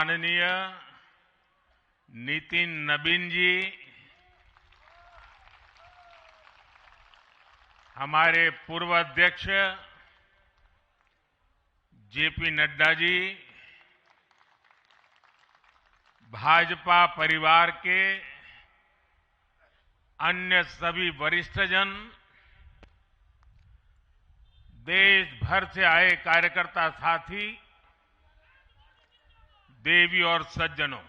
माननीय नितिन नबीन जी, हमारे पूर्व अध्यक्ष जेपी नड्डा जी, भाजपा परिवार के अन्य सभी वरिष्ठजन, देश भर से आए कार्यकर्ता साथी, देवी और सज्जनों,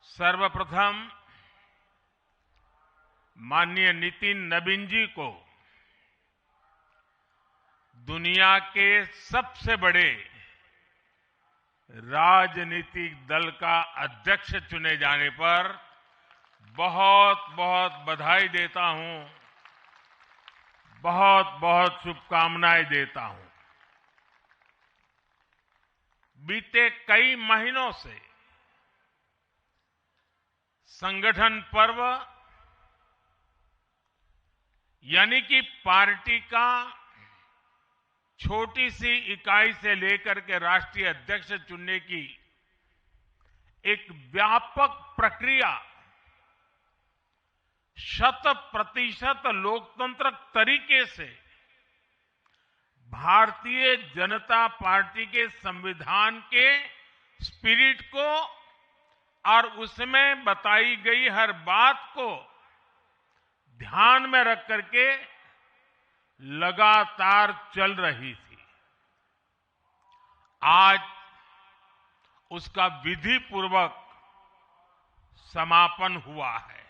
सर्वप्रथम माननीय नितिन नबीन जी को दुनिया के सबसे बड़े राजनीतिक दल का अध्यक्ष चुने जाने पर बहुत बहुत बधाई देता हूं, बहुत बहुत शुभकामनाएं देता हूं। बीते कई महीनों से संगठन पर्व यानी कि पार्टी का छोटी सी इकाई से लेकर के राष्ट्रीय अध्यक्ष चुनने की एक व्यापक प्रक्रिया 100% लोकतंत्र तरीके से भारतीय जनता पार्टी के संविधान के स्पिरिट को और उसमें बताई गई हर बात को ध्यान में रख करके लगातार चल रही थी। आज उसका विधि पूर्वक समापन हुआ है।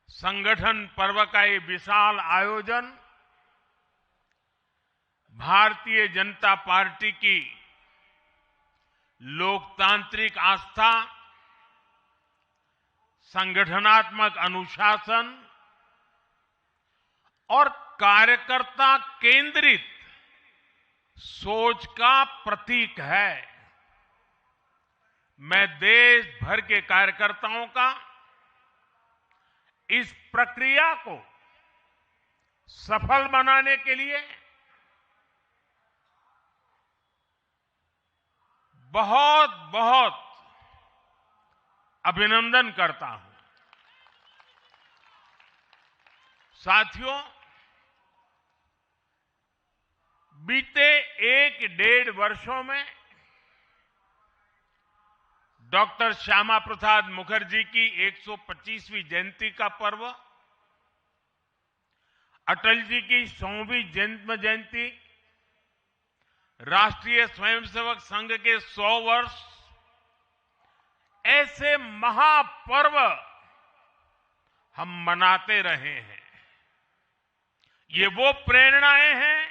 संगठन पर्व का ये विशाल आयोजन भारतीय जनता पार्टी की लोकतांत्रिक आस्था, संगठनात्मक अनुशासन और कार्यकर्ता केंद्रित सोच का प्रतीक है। मैं देश भर के कार्यकर्ताओं का इस प्रक्रिया को सफल बनाने के लिए बहुत बहुत अभिनंदन करता हूं। साथियों, बीते 1-1.5 वर्षों में डॉक्टर श्यामा प्रसाद मुखर्जी की 125वीं जयंती का पर्व, अटल जी की 100वीं जन्म जयंती, राष्ट्रीय स्वयंसेवक संघ के 100 वर्ष, ऐसे महापर्व हम मनाते रहे हैं। ये वो प्रेरणाएं हैं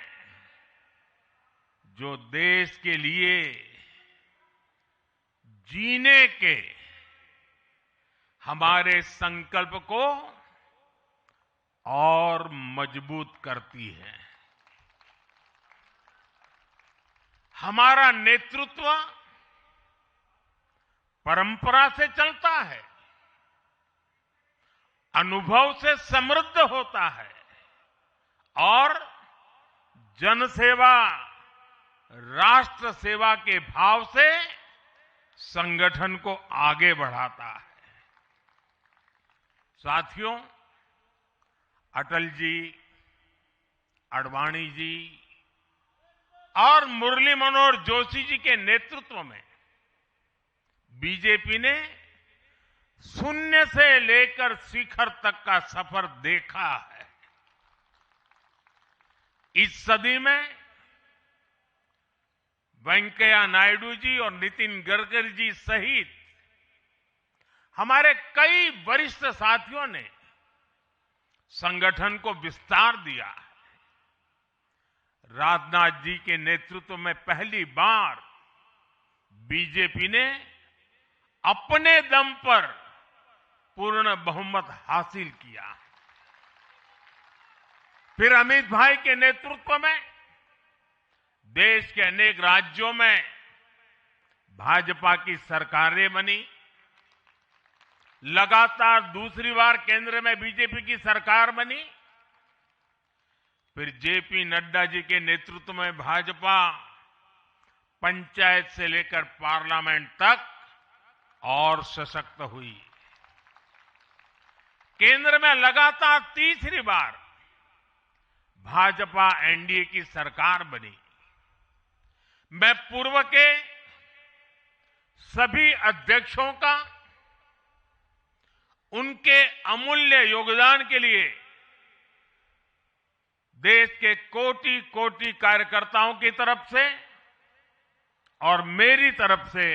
जो देश के लिए जीने के हमारे संकल्प को और मजबूत करती है। हमारा नेतृत्व परंपरा से चलता है, अनुभव से समृद्ध होता है और जनसेवा, राष्ट्र सेवा के भाव से संगठन को आगे बढ़ाता है। साथियों, अटल जी, आडवाणी जी और मुरली मनोहर जोशी जी के नेतृत्व में बीजेपी ने शून्य से लेकर शिखर तक का सफर देखा है। इस सदी में वेंकैया नायडू जी और नितिन गडकरी जी सहित हमारे कई वरिष्ठ साथियों ने संगठन को विस्तार दिया है। राजनाथ जी के नेतृत्व में पहली बार बीजेपी ने अपने दम पर पूर्ण बहुमत हासिल किया। फिर अमित भाई के नेतृत्व में देश के अनेक राज्यों में भाजपा की सरकारें बनी। लगातार दूसरी बार केंद्र में बीजेपी की सरकार बनी। फिर जेपी नड्डा जी के नेतृत्व में भाजपा पंचायत से लेकर पार्लियामेंट तक और सशक्त हुई। केंद्र में लगातार तीसरी बार भाजपा एनडीए की सरकार बनी। मैं पूर्व के सभी अध्यक्षों का उनके अमूल्य योगदान के लिए देश के कोटि कोटि कार्यकर्ताओं की तरफ से और मेरी तरफ से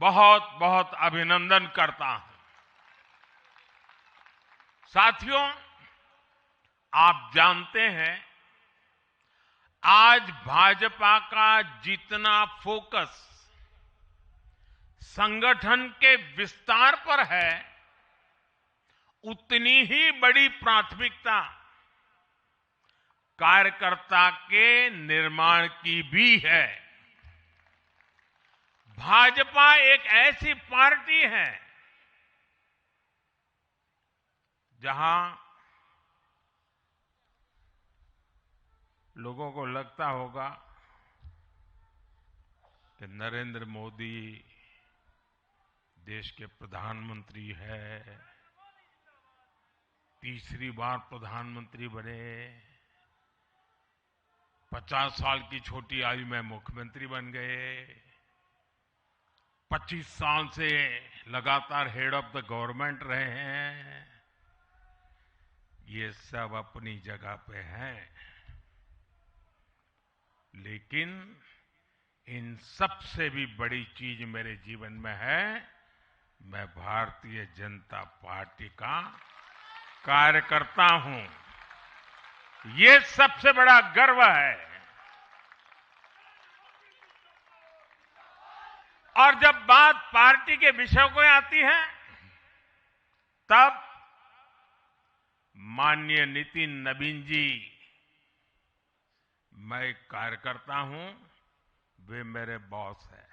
बहुत बहुत अभिनंदन करता हूं। साथियों, आप जानते हैं आज भाजपा का जितना फोकस संगठन के विस्तार पर है, उतनी ही बड़ी प्राथमिकता कार्यकर्ता के निर्माण की भी है। भाजपा एक ऐसी पार्टी है जहां लोगों को लगता होगा कि नरेंद्र मोदी देश के प्रधानमंत्री है, तीसरी बार प्रधानमंत्री बने, 50 साल की छोटी आयु में मुख्यमंत्री बन गए, 25 साल से लगातार हेड ऑफ द गवर्नमेंट रहे हैं। ये सब अपनी जगह पे हैं, लेकिन इन सबसे भी बड़ी चीज मेरे जीवन में है, मैं भारतीय जनता पार्टी का कार्यकर्ता हूं। ये सबसे बड़ा गर्व है। और जब बात पार्टी के विषयों को आती है, तब माननीय नितिन नवीन जी, मैं एक कार्यकर्ता हूं, वे मेरे बॉस हैं।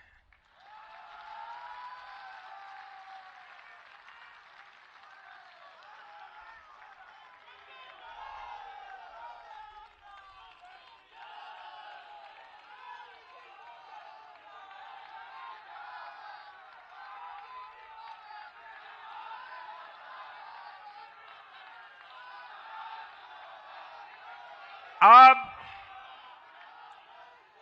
अब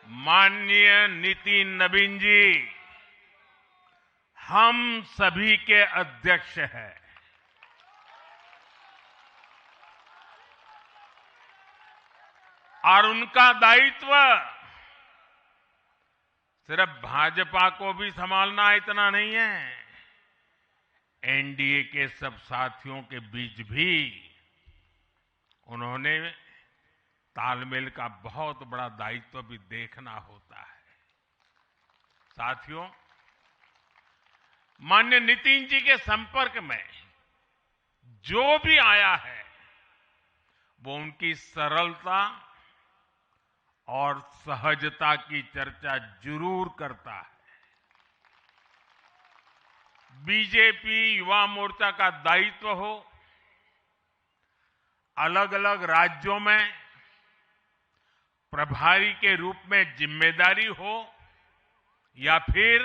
माननीय नितिन नवीन जी हम सभी के अध्यक्ष हैं। और उनका दायित्व सिर्फ भाजपा को भी संभालना इतना नहीं है, एनडीए के सब साथियों के बीच भी उन्होंने तालमेल का बहुत बड़ा दायित्व भी देखना होता है। साथियों, माननीय नितिन जी के संपर्क में जो भी आया है, वो उनकी सरलता और सहजता की चर्चा जरूर करता है। बीजेपी युवा मोर्चा का दायित्व हो, अलग अलग राज्यों में प्रभारी के रूप में जिम्मेदारी हो, या फिर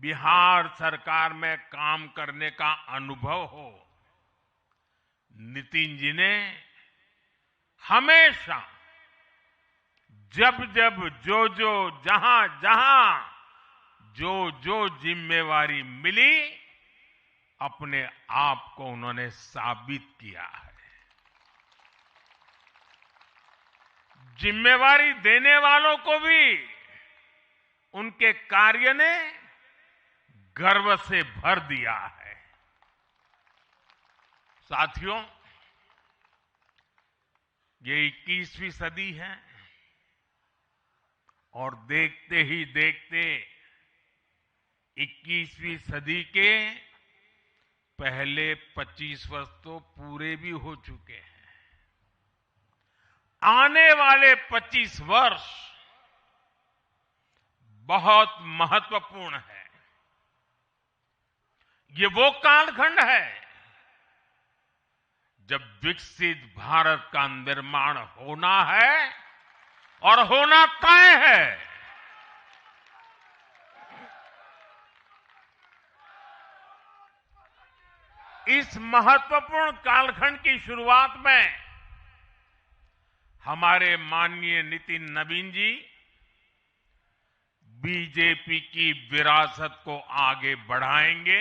बिहार सरकार में काम करने का अनुभव हो, नितिन जी ने हमेशा जब जब जो जहां जहां जो जिम्मेवारी मिली, अपने आप को उन्होंने साबित किया है। जिम्मेवारी देने वालों को भी उनके कार्य ने गर्व से भर दिया है। साथियों, ये 21वीं सदी है और देखते ही देखते 21वीं सदी के पहले 25 वर्ष तो पूरे भी हो चुके हैं। आने वाले 25 वर्ष बहुत महत्वपूर्ण है। ये वो कालखंड है जब विकसित भारत का निर्माण होना है और होना तय है। इस महत्वपूर्ण कालखंड की शुरुआत में हमारे माननीय नितिन नवीन जी बीजेपी की विरासत को आगे बढ़ाएंगे।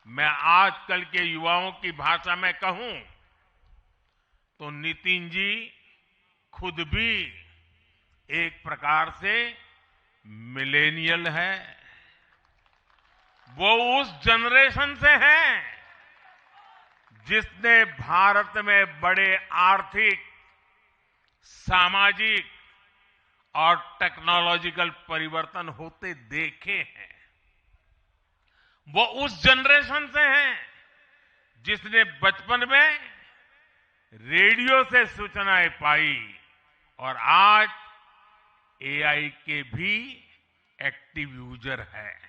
मैं आजकल के युवाओं की भाषा में कहूं तो नितिन जी खुद भी एक प्रकार से मिलेनियल है। वो उस जनरेशन से हैं जिसने भारत में बड़े आर्थिक, सामाजिक और टेक्नोलॉजिकल परिवर्तन होते देखे हैं। वो उस जनरेशन से हैं जिसने बचपन में रेडियो से सूचनाएं पाई और आज एआई के भी एक्टिव यूजर है।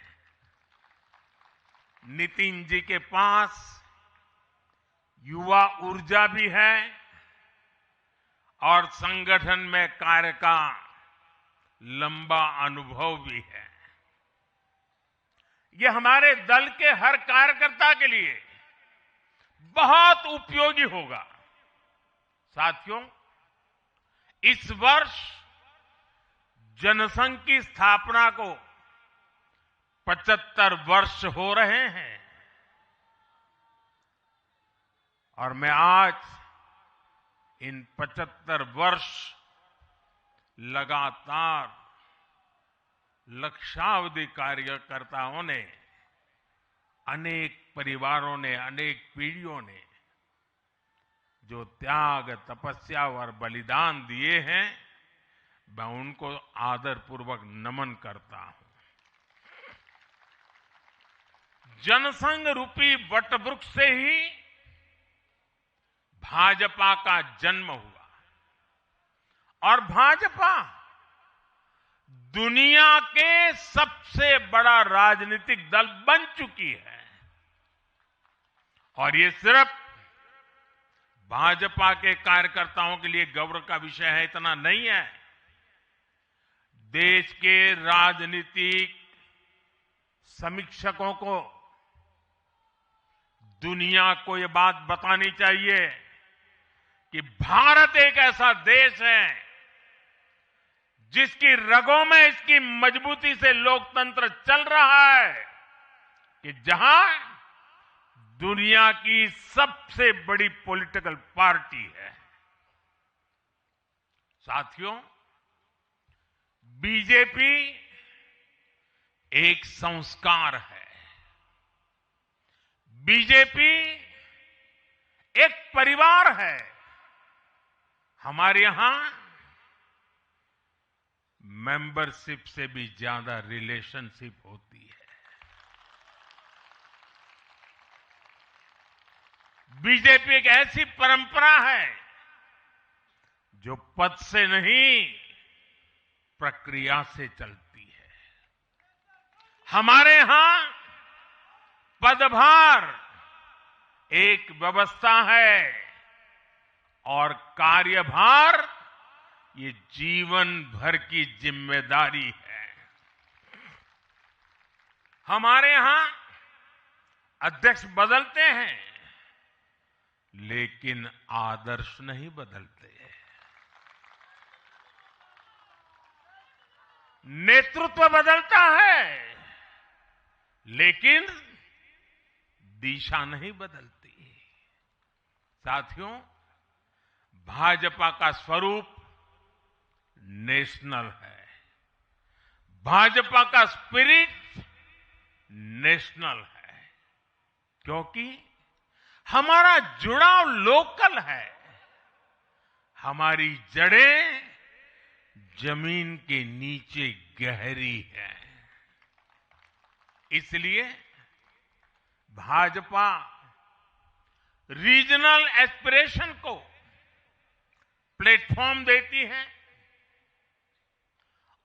नितिन जी के पास युवा ऊर्जा भी है और संगठन में कार्य का लंबा अनुभव भी है। ये हमारे दल के हर कार्यकर्ता के लिए बहुत उपयोगी होगा। साथियों, इस वर्ष जनसंघ की स्थापना को 75 वर्ष हो रहे हैं और मैं आज इन 75 वर्ष लगातार लक्षावधि कार्यकर्ताओं ने, अनेक परिवारों ने, अनेक पीढ़ियों ने जो त्याग, तपस्या और बलिदान दिए हैं, मैं उनको आदरपूर्वक नमन करता हूं। जनसंघ रूपी वटवृक्ष से ही भाजपा का जन्म हुआ और भाजपा दुनिया के सबसे बड़ा राजनीतिक दल बन चुकी है। और ये सिर्फ भाजपा के कार्यकर्ताओं के लिए गौरव का विषय है इतना नहीं है। देश के राजनीतिक समीक्षकों को, दुनिया को ये बात बतानी चाहिए कि भारत एक ऐसा देश है जिसकी रगों में इसकी मजबूती से लोकतंत्र चल रहा है, कि जहां दुनिया की सबसे बड़ी पॉलिटिकल पार्टी है। साथियों, बीजेपी एक संस्कार है। बीजेपी एक परिवार है। हमारे यहां मेंबरशिप से भी ज्यादा रिलेशनशिप होती है। बीजेपी एक ऐसी परंपरा है जो पद से नहीं, प्रक्रिया से चलती है। हमारे यहां पदभार एक व्यवस्था है और कार्यभार ये जीवन भर की जिम्मेदारी है। हमारे यहां अध्यक्ष बदलते हैं लेकिन आदर्श नहीं बदलते। नेतृत्व बदलता है लेकिन दिशा नहीं बदलती। साथियों, भाजपा का स्वरूप नेशनल है। भाजपा का स्पिरिट नेशनल है, क्योंकि हमारा जुड़ाव लोकल है। हमारी जड़ें जमीन के नीचे गहरी है। इसलिए भाजपा रीजनल एस्पिरेशन को प्लेटफॉर्म देती है,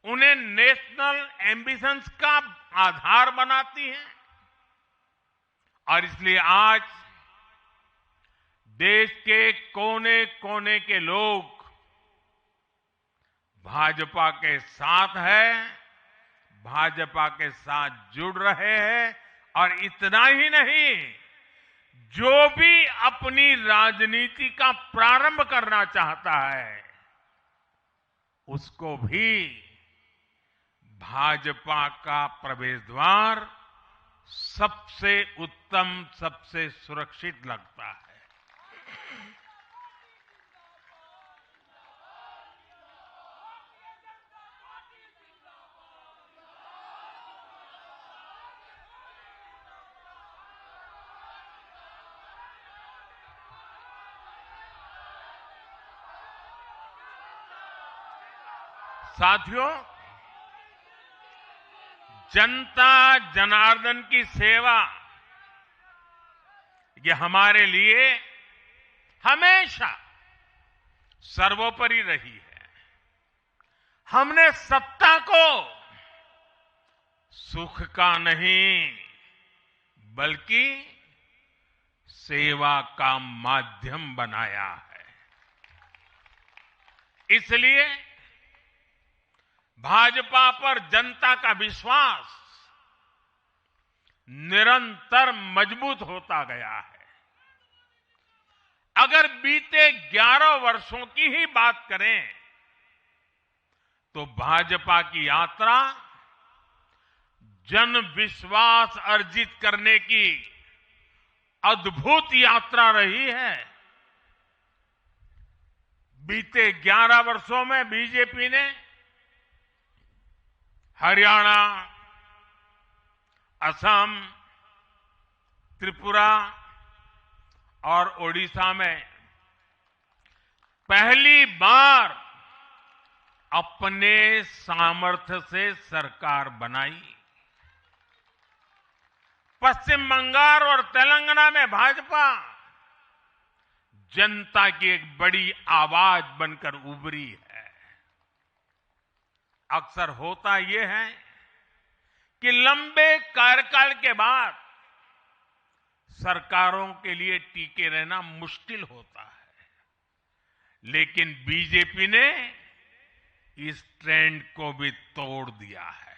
उन्हें नेशनल एम्बिशंस का आधार बनाती है। और इसलिए आज देश के कोने कोने के लोग भाजपा के साथ हैं, भाजपा के साथ जुड़ रहे हैं और इतना ही नहीं, जो भी अपनी राजनीति का प्रारंभ करना चाहता है, उसको भी भाजपा का प्रवेश द्वार सबसे उत्तम, सबसे सुरक्षित लगता है। साथियों, जनता जनार्दन की सेवा ये हमारे लिए हमेशा सर्वोपरि रही है। हमने सत्ता को सुख का नहीं, बल्कि सेवा का माध्यम बनाया है। इसलिए भाजपा पर जनता का विश्वास निरंतर मजबूत होता गया है। अगर बीते 11 वर्षों की ही बात करें तो भाजपा की यात्रा जन विश्वास अर्जित करने की अद्भुत यात्रा रही है। बीते 11 वर्षों में बीजेपी ने हरियाणा, असम, त्रिपुरा और ओडिशा में पहली बार अपने सामर्थ्य से सरकार बनाई। पश्चिम बंगाल और तेलंगाना में भाजपा जनता की एक बड़ी आवाज बनकर उभरी है। अक्सर होता यह है कि लंबे कार्यकाल के बाद सरकारों के लिए टिके रहना मुश्किल होता है, लेकिन बीजेपी ने इस ट्रेंड को भी तोड़ दिया है।